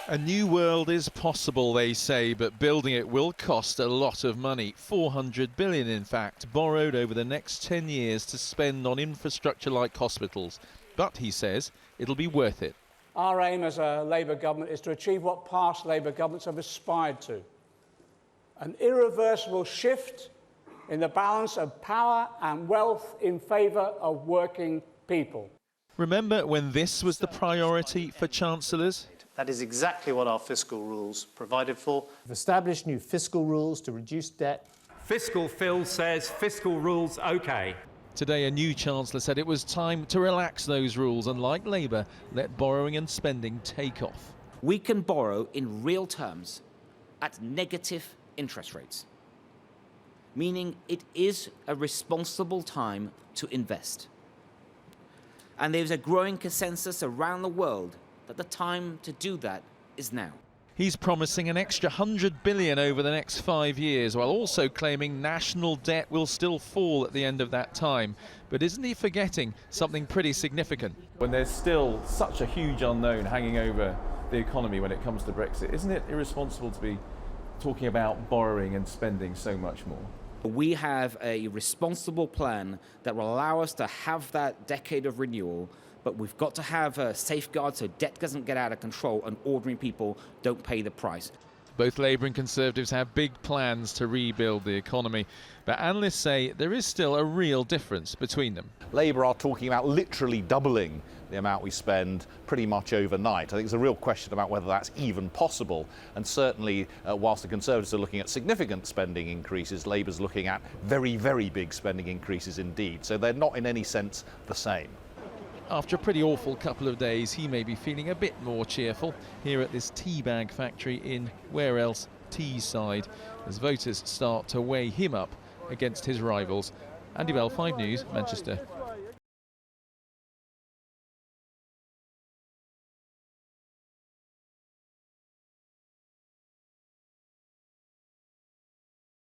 A new world is possible, they say, but building it will cost a lot of money. 400 billion, in fact, borrowed over the next 10 years to spend on infrastructure like hospitals. But, he says, it'll be worth it. Our aim as a Labour government is to achieve what past Labour governments have aspired to: an irreversible shift in the balance of power and wealth in favour of working people. Remember when this was the priority for chancellors? That is exactly what our fiscal rules provided for. We've established new fiscal rules to reduce debt. Fiscal Phil says fiscal rules OK. Today, a new chancellor said it was time to relax those rules and, like Labour, let borrowing and spending take off. We can borrow in real terms at negative interest rates, meaning it is a responsible time to invest. And there's a growing consensus around the world that the time to do that is now. He's promising an extra 100 billion over the next 5 years, while also claiming national debt will still fall at the end of that time. But isn't he forgetting something pretty significant? When there's still such a huge unknown hanging over the economy when it comes to Brexit, isn't it irresponsible to be talking about borrowing and spending so much more? We have a responsible plan that will allow us to have that decade of renewal, but we've got to have a safeguard so debt doesn't get out of control and ordinary people don't pay the price. Both Labour and Conservatives have big plans to rebuild the economy, but analysts say there is still a real difference between them. Labour are talking about literally doubling the amount we spend pretty much overnight. I think there's a real question about whether that's even possible, and certainly whilst the Conservatives are looking at significant spending increases, Labour's looking at very, very big spending increases indeed. So they're not in any sense the same. After a pretty awful couple of days, he may be feeling a bit more cheerful here at this tea bag factory in, where else, Teesside, as voters start to weigh him up against his rivals. Andy Bell, 5 News, Manchester.